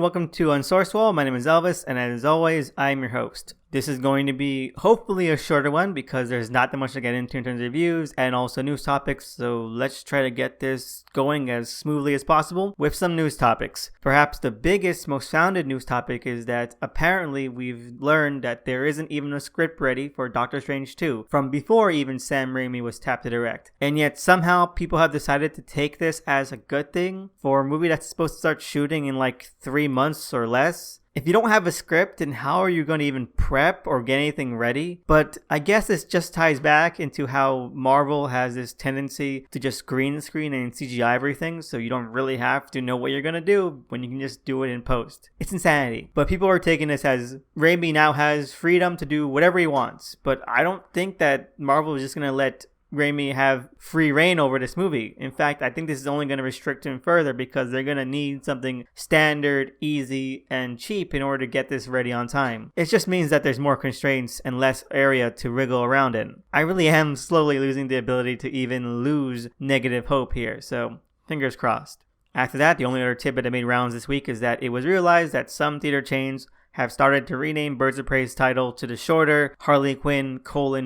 and welcome to Unsourced Wall. My name is Elvis, and as always, I'm your host. This is going to be hopefully a shorter one because there's not that much to get into in terms of reviews and also news topics, so let's try to get this going as smoothly as possible with some news topics. Perhaps the biggest, most founded news topic is that apparently we've learned that there isn't even a script ready for Doctor Strange 2 from before even Sam Raimi was tapped to direct. And yet somehow people have decided to take this as a good thing for a movie that's supposed to start shooting in like 3 months or less. If you don't have a script, then how are you going to even prep or get anything ready? But I guess this just ties back into how Marvel has this tendency to just green screen and CGI everything, so you don't really have to know what you're going to do when you can just do it in post. It's insanity. But people are taking this as Raimi now has freedom to do whatever he wants. But I don't think that Marvel is just going to let Raimi have free reign over this movie. In fact, I think this is only going to restrict him further because they're going to need something standard, easy, and cheap in order to get this ready on time. It just means that there's more constraints and less area to wriggle around in. I really am slowly losing the ability to even lose negative hope here, so fingers crossed. After that, the only other tidbit that made rounds this week is that it was realized that some theater chains have started to rename Birds of Prey's title to the shorter Harley Quinn: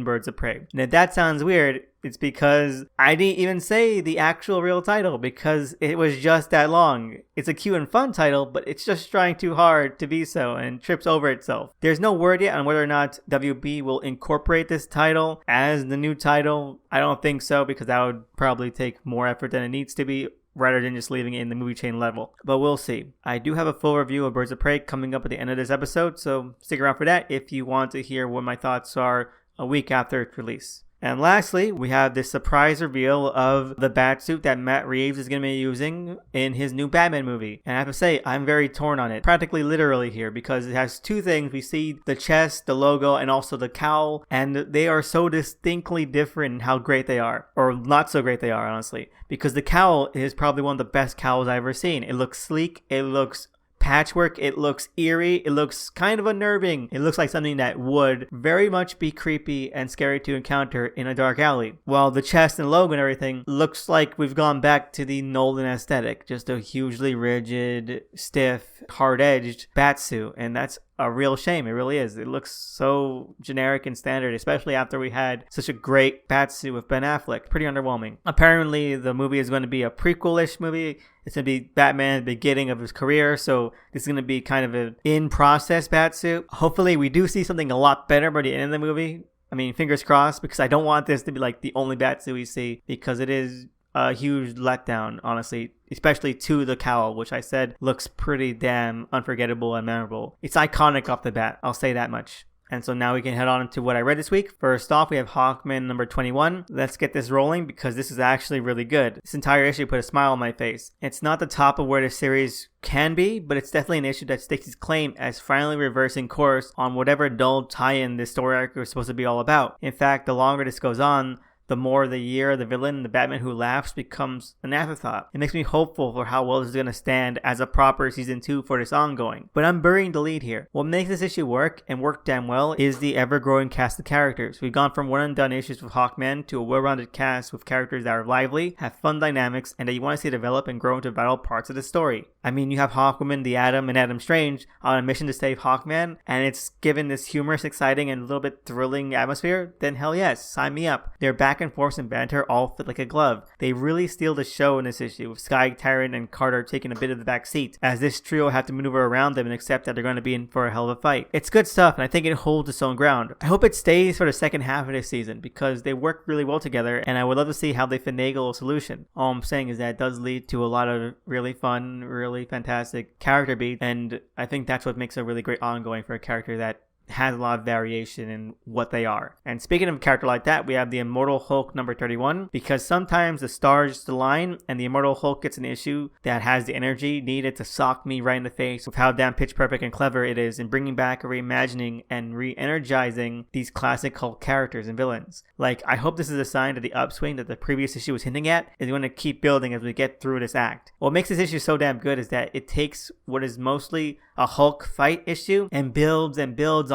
Birds of Prey. And if that sounds weird, it's because I didn't even say the actual real title because it was just that long. It's a cute and fun title, but it's just trying too hard to be so and trips over itself. There's no word yet on whether or not WB will incorporate this title as the new title. I don't think so because that would probably take more effort than it needs to be, rather than just leaving it in the movie chain level. But we'll see. I do have a full review of Birds of Prey coming up at the end of this episode, so stick around for that if you want to hear what my thoughts are a week after its release. And lastly, we have this surprise reveal of the Batsuit that Matt Reeves is going to be using in his new Batman movie. And I have to say, I'm very torn on it, practically literally here, because it has two things. We see the chest, the logo, and also the cowl, and they are so distinctly different in how great they are, or not so great they are, honestly, because the cowl is probably one of the best cowls I've ever seen. It looks sleek, it looks patchwork, it looks eerie, it looks kind of unnerving. It looks like something that would very much be creepy and scary to encounter in a dark alley. While the chest and logo and everything looks like we've gone back to the Nolan aesthetic, just a hugely rigid, stiff, hard-edged batsuit, and that's a real shame. It really is. It looks so generic and standard, especially after we had such a great Batsuit with Ben Affleck. Pretty underwhelming. Apparently, the movie is going to be a prequel-ish movie. It's going to be Batman at the beginning of his career, so this is going to be kind of an in-process Batsuit. Hopefully, we do see something a lot better by the end of the movie. I mean, fingers crossed, because I don't want this to be like the only Batsuit we see, because it is a huge letdown, honestly, especially to the cowl, which I said looks pretty damn unforgettable and memorable. It's iconic off the bat, I'll say that much. And so now we can head on into what I read this week. First off, we have Hawkman number 21. Let's get this rolling because this is actually really good. This entire issue put a smile on my face. It's not the top of where the series can be, but it's definitely an issue that stakes its claim as finally reversing course on whatever dull tie-in this story arc was supposed to be all about. In fact, the longer this goes on, the more the year the villain, the Batman who laughs, becomes an afterthought. It makes me hopeful for how well this is going to stand as a proper season 2 for this ongoing. But I'm burying the lead here. What makes this issue work, and work damn well, is the ever-growing cast of characters. We've gone from one-and-done issues with Hawkman to a well-rounded cast with characters that are lively, have fun dynamics, and that you want to see develop and grow into vital parts of the story. I mean, you have Hawkwoman, the Atom, and Adam Strange on a mission to save Hawkman, and it's given this humorous, exciting, and a little bit thrilling atmosphere, then hell yes, sign me up. They're back and forth and banter all fit like a glove. They really steal the show in this issue, with Skye, Tyrant, and Carter taking a bit of the back seat, as this trio have to maneuver around them and accept that they're going to be in for a hell of a fight. It's good stuff, and I think it holds its own ground. I hope it stays for the second half of this season, because they work really well together, and I would love to see how they finagle a solution. All I'm saying is that it does lead to a lot of really fun, really fantastic character beats, and I think that's what makes a really great ongoing for a character that has a lot of variation in what they are. And speaking of a character like that, we have the Immortal Hulk number 31, because sometimes the stars align and the Immortal Hulk gets an issue that has the energy needed to sock me right in the face with how damn pitch perfect and clever it is in bringing back, reimagining, and re-energizing these classic Hulk characters and villains. Like, I hope this is a sign that the upswing that the previous issue was hinting at is going to keep building as we get through this act. What makes this issue so damn good is that it takes what is mostly a Hulk fight issue and builds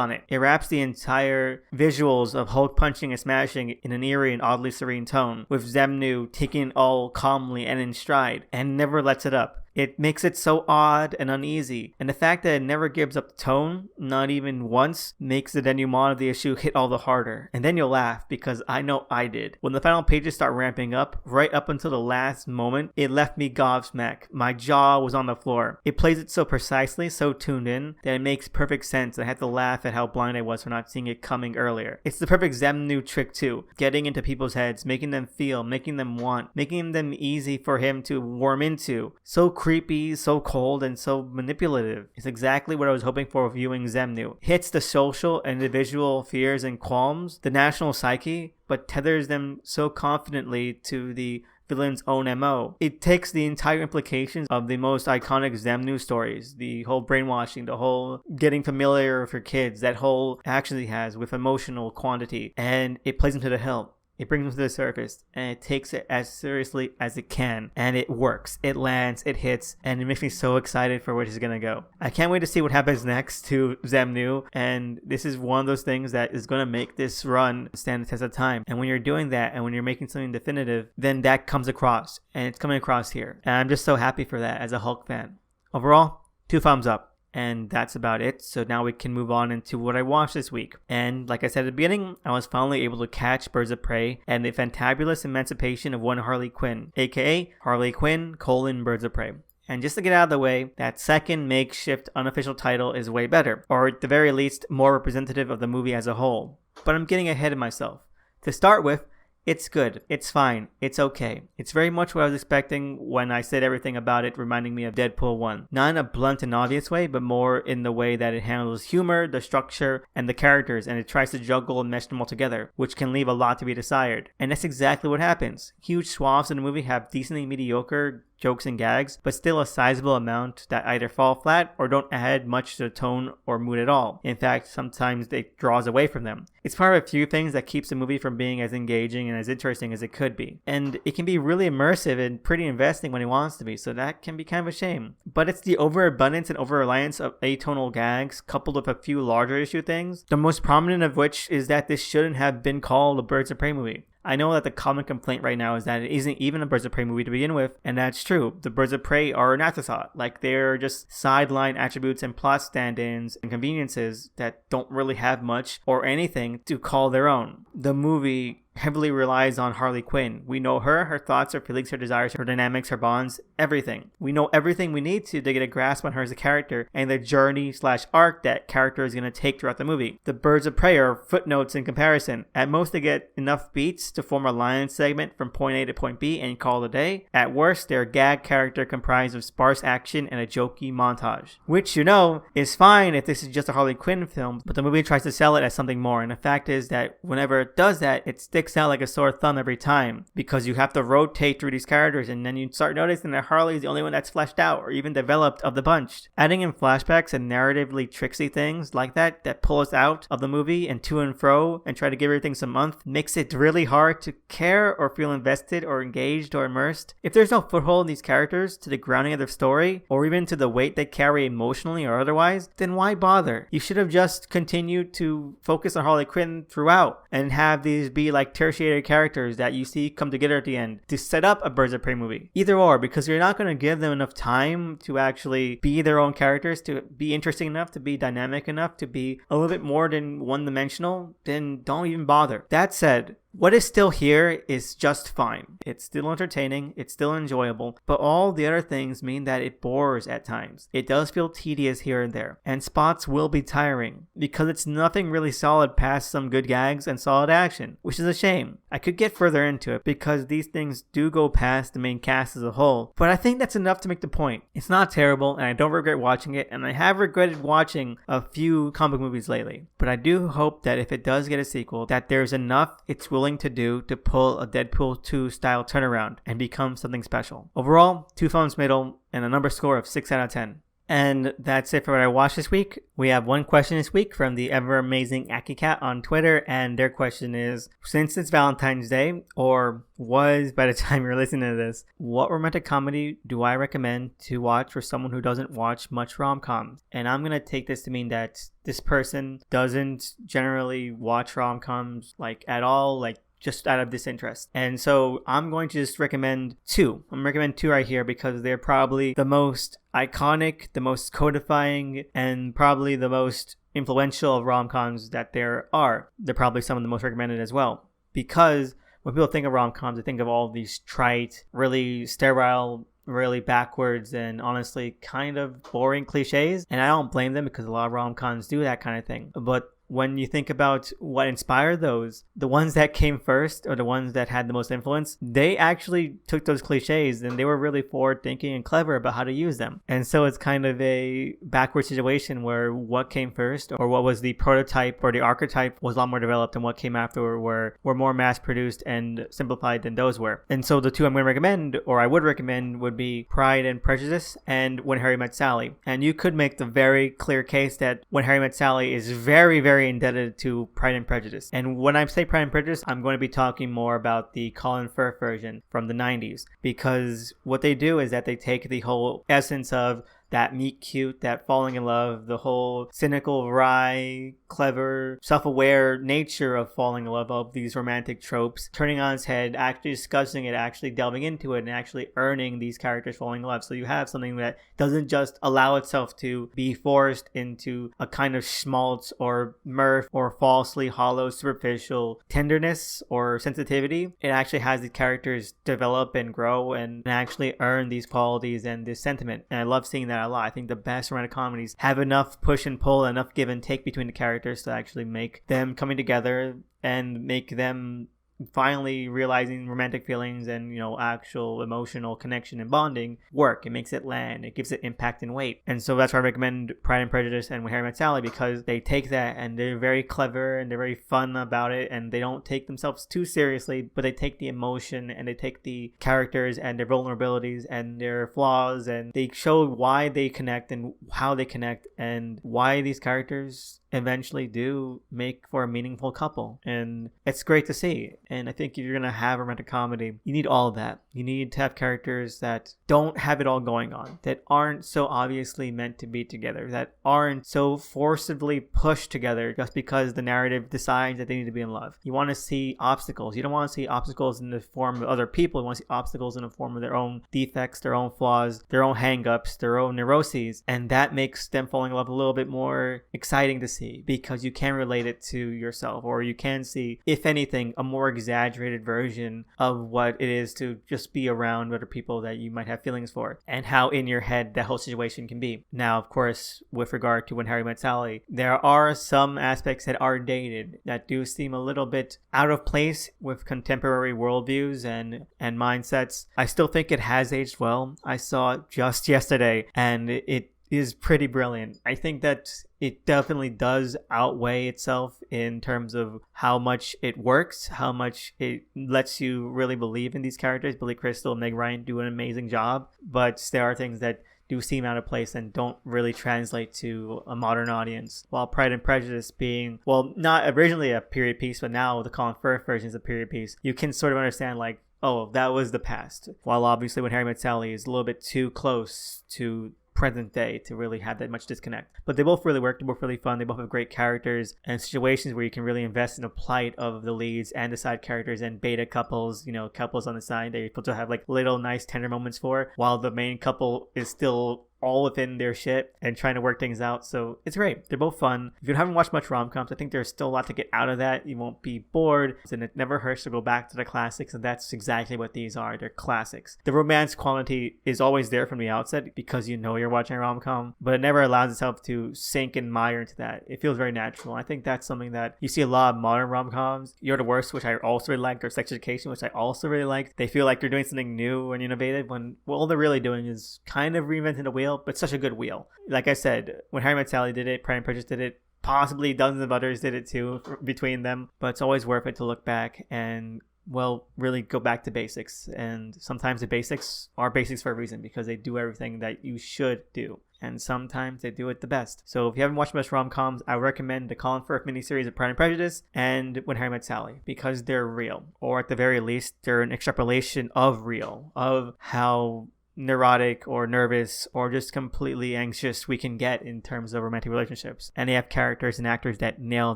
on it. It wraps the entire visuals of Hulk punching and smashing in an eerie and oddly serene tone, with Zemnu taking it all calmly and in stride, and never lets it up. It makes it so odd and uneasy, and the fact that it never gives up the tone, not even once, makes the denouement of the issue hit all the harder. And then you'll laugh, because I know I did. When the final pages start ramping up, right up until the last moment, it left me gobsmacked. My jaw was on the floor. It plays it so precisely, so tuned in, that it makes perfect sense. I had to laugh at how blind I was for not seeing it coming earlier. It's the perfect Zemnu trick too, getting into people's heads, making them feel, making them want, making them easy for him to warm into. So creepy, so cold, and so manipulative. It's exactly what I was hoping for viewing Zemnu. Hits the social and individual fears and qualms, the national psyche, but tethers them so confidently to the villain's own MO. It takes the entire implications of the most iconic Zemnu stories, the whole brainwashing, the whole getting familiar with your kids, that whole action he has with emotional quantity, and it plays them to the hilt. It brings them to the surface, and it takes it as seriously as it can, and it works, it lands, it hits, and it makes me so excited for where he's gonna go. I can't wait to see what happens next to Zemnu, and this is one of those things that is gonna make this run stand the test of time. And when you're doing that, and when you're making something definitive, then that comes across, and it's coming across here. And I'm just so happy for that as a Hulk fan. Overall, 2 thumbs up. And that's about it. So now we can move on into what I watched this week. And like I said at the beginning, I was finally able to catch Birds of Prey and the fantabulous emancipation of one Harley Quinn, aka Harley Quinn: Birds of Prey. And just to get out of the way, that second makeshift unofficial title is way better, or at the very least more representative of the movie as a whole. But I'm getting ahead of myself. To start with, it's good. It's fine. It's okay. It's very much what I was expecting when I said everything about it reminding me of Deadpool 1. Not in a blunt and obvious way, but more in the way that it handles humor, the structure, and the characters, and it tries to juggle and mesh them all together, which can leave a lot to be desired. And that's exactly what happens. Huge swaths in the movie have decently mediocre jokes and gags, but still a sizable amount that either fall flat or don't add much to the tone or mood at all. In fact, sometimes it draws away from them. It's part of a few things that keeps the movie from being as engaging and as interesting as it could be. And it can be really immersive and pretty investing when it wants to be, so that can be kind of a shame. But it's the overabundance and over-reliance of atonal gags coupled with a few larger issue things, the most prominent of which is that this shouldn't have been called a Birds of Prey movie. I know that the common complaint right now is that it isn't even a Birds of Prey movie to begin with, and that's true. The Birds of Prey are an afterthought. Like, they're just sideline attributes and plot stand-ins and conveniences that don't really have much or anything to call their own. The movie heavily relies on Harley Quinn. We know her thoughts, her feelings, her desires, her dynamics, her bonds, everything. We know everything we need to get a grasp on her as a character and the journey/arc that character is going to take throughout the movie. The Birds of Prey are footnotes in comparison. At most, they get enough beats to form a line segment from point A to point B and call it a day. At worst, they're a gag character comprised of sparse action and a jokey montage. Which, you know, is fine if this is just a Harley Quinn film, but the movie tries to sell it as something more. And the fact is that whenever it does that, it sticks out like a sore thumb every time, because you have to rotate through these characters, and then you start noticing that Harley is the only one that's fleshed out or even developed of the bunch. Adding in flashbacks and narratively tricksy things like that pull us out of the movie and to and fro and try to give everything some oomph makes it really hard to care or feel invested or engaged or immersed. If there's no foothold in these characters to the grounding of their story or even to the weight they carry emotionally or otherwise, then why bother? You should have just continued to focus on Harley Quinn throughout and have these be like tertiary characters that you see come together at the end to set up a Birds of Prey movie. Either or, because you're not going to give them enough time to actually be their own characters, to be interesting enough, to be dynamic enough, to be a little bit more than one-dimensional, then don't even bother. That said, what is still here is just fine. It's still entertaining, it's still enjoyable, but all the other things mean that it bores at times. It does feel tedious here and there, and spots will be tiring, because it's nothing really solid past some good gags and solid action, which is a shame. I could get further into it, because these things do go past the main cast as a whole, but I think that's enough to make the point. It's not terrible, and I don't regret watching it, and I have regretted watching a few comic movies lately, but I do hope that if it does get a sequel, that there's enough it's willing to do to pull a Deadpool 2 style turnaround and become something special. Overall, 2 thumbs middle and a number score of 6 out of 10. And that's it for what I watched this week. We have one question this week from the ever amazing AkiCat on Twitter, and their question is, since it's Valentine's Day, or was by the time you're listening to this, what romantic comedy do I recommend to watch for someone who doesn't watch much rom-coms? And I'm going to take this to mean that this person doesn't generally watch rom-coms like at all, like just out of disinterest. And so I'm going to just recommend two. I'm going to recommend two right here because they're probably the most iconic, the most codifying, and probably the most influential of rom-coms that there are. They're probably some of the most recommended as well. Because when people think of rom-coms, they think of all these trite, really sterile, really backwards, and honestly kind of boring cliches. And I don't blame them because a lot of rom-coms do that kind of thing. But when you think about what inspired those, the ones that came first or the ones that had the most influence, they actually took those cliches and they were really forward thinking and clever about how to use them. And so it's kind of a backward situation where what came first or what was the prototype or the archetype was a lot more developed, and what came after were more mass produced and simplified than those were. And so the two I'm going to recommend, or I would recommend, would be Pride and Prejudice and When Harry Met Sally. And you could make the very clear case that When Harry Met Sally is very, very indebted to Pride and Prejudice. And when I say Pride and Prejudice, I'm going to be talking more about the Colin Firth version from the 90s, because what they do is that they take the whole essence of that meet cute, that falling in love, the whole cynical, wry, clever, self-aware nature of falling in love, of these romantic tropes, turning on its head, actually discussing it, actually delving into it, and actually earning these characters falling in love. So you have something that doesn't just allow itself to be forced into a kind of schmaltz or mirth or falsely hollow, superficial tenderness or sensitivity. It actually has the characters develop and grow and actually earn these qualities and this sentiment. And I love seeing that a lot. I think the best romantic comedies have enough push and pull, enough give and take between the characters to actually make them coming together and make them finally realizing romantic feelings and, actual emotional connection and bonding work. It makes it land. It gives it impact and weight. And so that's why I recommend Pride and Prejudice and When Harry Met Sally, because they take that and they're very clever and they're very fun about it, and they don't take themselves too seriously, but they take the emotion and they take the characters and their vulnerabilities and their flaws, and they show why they connect and how they connect and why these characters eventually do make for a meaningful couple. And it's great to see. And I think if you're gonna have a romantic comedy, you need all of that. You need to have characters that don't have it all going on, that aren't so obviously meant to be together, that aren't so forcibly pushed together just because the narrative decides that they need to be in love. You want to see obstacles. You don't want to see obstacles in the form of other people. You want to see obstacles in the form of their own defects, their own flaws, their own hang-ups, their own neuroses. And that makes them falling in love a little bit more exciting to see, because you can relate it to yourself, or you can see, if anything, a more exaggerated version of what it is to just be around other people that you might have feelings for, and how in your head that whole situation can be. Now, of course, with regard to When Harry Met Sally, there are some aspects that are dated that do seem a little bit out of place with contemporary worldviews and mindsets. I still think it has aged well. I saw it just yesterday and it is pretty brilliant. I think that it definitely does outweigh itself in terms of how much it works, how much it lets you really believe in these characters. Billy Crystal and Meg Ryan do an amazing job, but there are things that do seem out of place and don't really translate to a modern audience. While Pride and Prejudice being, well, not originally a period piece, but now the Colin Firth version is a period piece, you can sort of understand, like, oh, that was the past. While obviously When Harry Met Sally is a little bit too close to present day to really have that much disconnect. But they both really work. They're both really fun. They both have great characters and situations where you can really invest in the plight of the leads and the side characters and beta couples, couples on the side that you're supposed to have like little nice tender moments for, while the main couple is still all within their shit and trying to work things out. So it's great. They're both fun. If you haven't watched much rom-coms, I think there's still a lot to get out of that. You won't be bored, and it never hurts to go back to the classics, and that's exactly what these are. They're classics. The romance quality is always there from the outset because you know you're watching a rom-com, but it never allows itself to sink and mire into that. It feels very natural. I think that's something that you see a lot of modern rom-coms. You're the Worst, which I also really liked, or Sex Education, which I also really liked. They feel like they're doing something new and innovative when all they're really doing is kind of reinventing the wheel, but such a good wheel. Like I said, When Harry Met Sally did it, Pride and Prejudice did it, possibly dozens of others did it too between them, but it's always worth it to look back and, well, really go back to basics. And sometimes the basics are basics for a reason, because they do everything that you should do, and sometimes they do it the best. So if you haven't watched much rom-coms, I recommend the Colin Firth miniseries of Pride and Prejudice and When Harry Met Sally, because they're real, or at the very least they're an extrapolation of real, of how neurotic or nervous or just completely anxious we can get in terms of romantic relationships. And they have characters and actors that nail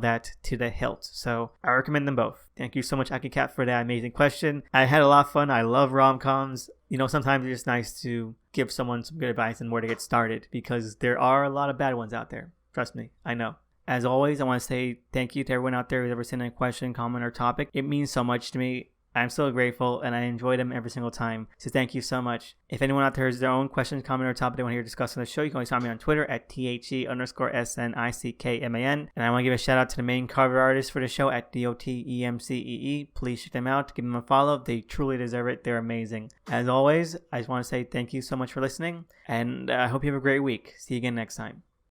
that to the hilt. So I recommend them both. Thank you so much, Aki Cat, for that amazing question. I had a lot of fun. I love rom-coms. Sometimes it's just nice to give someone some good advice on where to get started because there are a lot of bad ones out there. Trust me, I know. As always, I want to say thank you to everyone out there who's ever sent in a question, comment, or topic. It means so much to me. I'm so grateful and I enjoy them every single time. So thank you so much. If anyone out there has their own questions, comment, or topic they want to hear discussed on the show, you can always find me on Twitter at THE_SNICKMAN. And I want to give a shout out to the main cover artist for the show at DOTEMCEE. Please check them out. Give them a follow. They truly deserve it. They're amazing. As always, I just want to say thank you so much for listening. And I hope you have a great week. See you again next time.